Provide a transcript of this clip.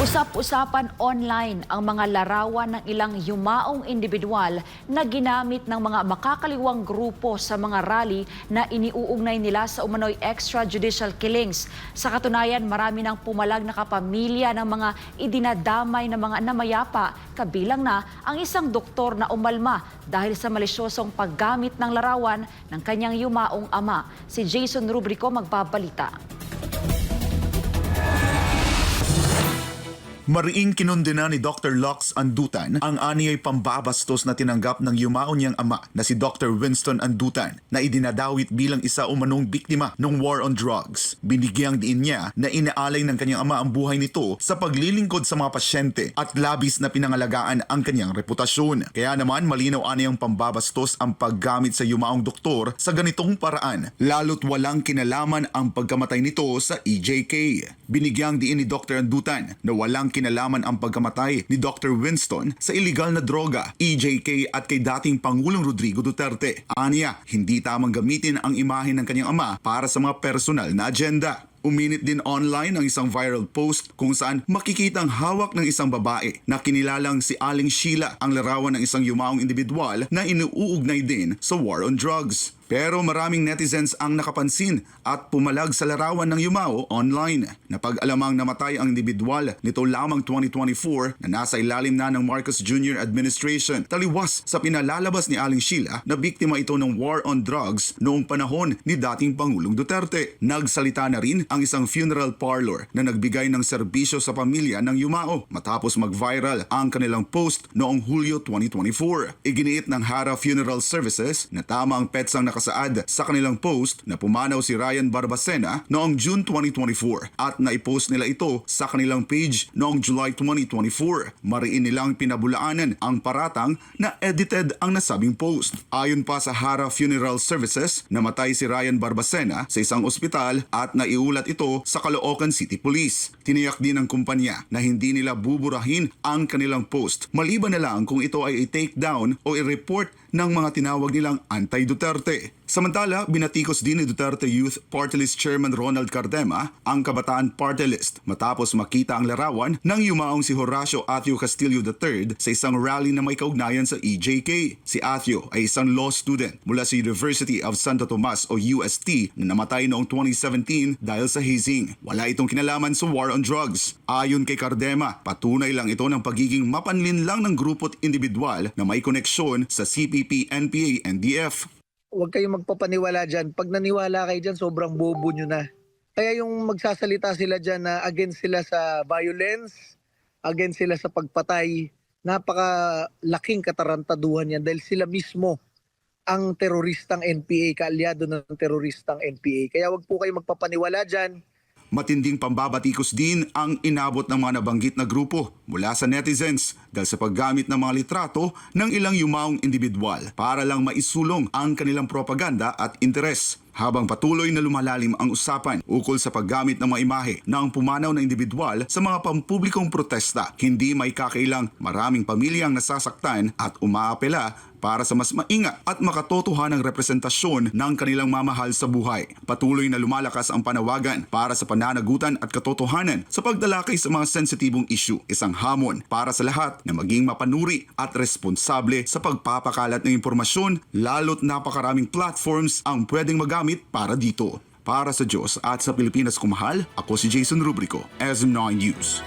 Usap-usapan online ang mga larawan ng ilang yumaong individual na ginamit ng mga makakaliwang grupo sa mga rally na iniuugnay nila sa umano'y extrajudicial killings. Sa katunayan, marami ng pumalag na kapamilya ng mga idinadamay na mga namayapa, kabilang na ang isang doktor na umalma dahil sa malisyosong paggamit ng larawan ng kanyang yumaong ama. Si Jason Rubrico magbabalita. Mariing kinundena ni Dr. Lux Andutan ang aniyay pambabastos na tinanggap ng yumao niyang ama na si Dr. Winston Andutan na idinadawit bilang isa umanong biktima ng war on drugs. Binigyang diin niya na inaalay ng kanyang ama ang buhay nito sa paglilingkod sa mga pasyente at labis na pinangalagaan ang kanyang reputasyon. Kaya naman malinaw aniyang pambabastos ang paggamit sa yumaong doktor sa ganitong paraan, lalo't walang kinalaman ang pagkamatay nito sa EJK. Binigyang diin ni Dr. Andutan na walang kinalaman ang pagkamatay ni Dr. Winston sa iligal na droga, EJK at kay dating Pangulong Rodrigo Duterte. Aniya, hindi tamang gamitin ang imahe ng kanyang ama para sa mga personal na agenda. Uminit din online ang isang viral post kung saan makikitang hawak ng isang babae na kinilalang si Aling Sheila ang larawan ng isang yumaong individual na inuugnay din sa war on drugs. Pero maraming netizens ang nakapansin at pumalag sa larawan ng yumao online. Napag-alamang namatay ang individual nito lamang 2024 na nasa ilalim na ng Marcos Jr. administration. Taliwas sa pinalalabas ni Aling Sheila na biktima ito ng war on drugs noong panahon ni dating Pangulong Duterte. Nagsalita na rin ang isang funeral parlor na nagbigay ng serbisyo sa pamilya ng yumao matapos mag-viral ang kanilang post noong Hulyo 2024. Iginiit ng Hara Funeral Services na tama ang petsang nakasaad sa kanilang post na pumanaw si Ryan Barbacena noong June 2024 at naipost nila ito sa kanilang page noong July 2024. Mariin nilang pinabulaanan ang paratang na edited ang nasabing post. Ayon pa sa Hara Funeral Services, namatay si Ryan Barbacena sa isang ospital at naiulat ito sa Caloocan City Police. Tiniyak din ng kumpanya na hindi nila buburahin ang kanilang post maliban na lang kung ito ay i-take down o i-report ng mga tinawag nilang anti-Duterte. Samantala, binatikos din ni Duterte Youth Party List Chairman Ronald Cardema ang Kabataan Party List matapos makita ang larawan ng yumaong si Horacio Athio Castillo III sa isang rally na may kaugnayan sa EJK. Si Athio ay isang law student mula sa University of Santo Tomas o UST na namatay noong 2017 dahil sa hazing. Wala itong kinalaman sa war on drugs. Ayon kay Cardema, patunay lang ito ng pagiging mapanlinlang ng grupo at individual na may koneksyon sa CPP, NPA, NDF. Huwag kayong magpapaniwala dyan. Pag naniwala kayo dyan, sobrang bobo nyo na. Kaya yung magsasalita sila dyan na against sila sa violence, against sila sa pagpatay, napakalaking katarantaduhan yan dahil sila mismo ang teroristang NPA, kaalyado ng teroristang NPA. Kaya huwag po kayo magpapaniwala dyan. Matinding pambabatikos din ang inabot ng mga nabanggit na grupo mula sa netizens dahil sa paggamit ng mga litrato ng ilang yumaong individual para lang maisulong ang kanilang propaganda at interes. Habang patuloy na lumalalim ang usapan ukol sa paggamit ng mga imahe ng pumanaw na individual sa mga pampublikong protesta, hindi may kakailang maraming pamilyang nasasaktan at umaapela para sa mas maingat at makatotohanang representasyon ng kanilang mamahal sa buhay. Patuloy na lumalakas ang panawagan para sa pananagutan at katotohanan sa pagdalakay sa mga sensitibong issue, isang hamon para sa lahat na maging mapanuri at responsable sa pagpapakalat ng impormasyon, lalo't napakaraming platforms ang pwedeng magamit para dito. Para sa Diyos at sa Pilipinas kumahal, ako si Jason Rubrico, SM9 News.